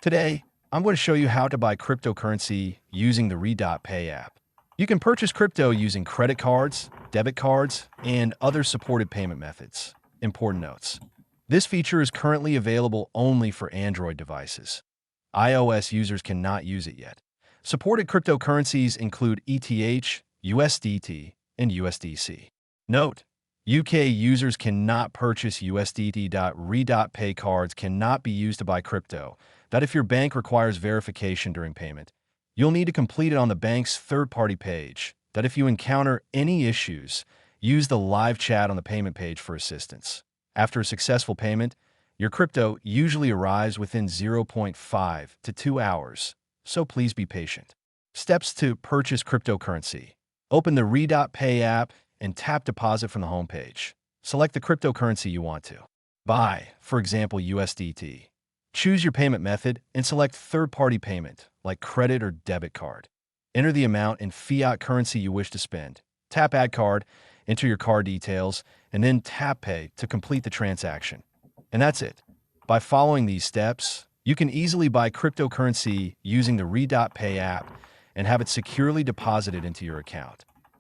Today, I'm going to show you how to buy cryptocurrency using the RedotPay app. You can purchase crypto using credit cards, debit cards, and other supported payment methods. Important notes. This feature is currently available only for Android devices. iOS users cannot use it yet. Supported cryptocurrencies include ETH, USDT, and USDC. Note: UK users cannot purchase USDT. RedotPay cards cannot be used to buy crypto. That if your bank requires verification during payment, you'll need to complete it on the bank's third-party page. That if you encounter any issues, use the live chat on the payment page for assistance. After a successful payment, your crypto usually arrives within 0.5 to 2 hours, so please be patient. Steps to purchase cryptocurrency. Open the RedotPay app and tap Deposit from the homepage. Select the cryptocurrency you want to buy, for example USDT. Choose your payment method and select third-party payment, like credit or debit card. Enter the amount in fiat currency you wish to spend. Tap Add Card, enter your card details, and then tap Pay to complete the transaction. And that's it. By following these steps, you can easily buy cryptocurrency using the RedotPay app and have it securely deposited into your account.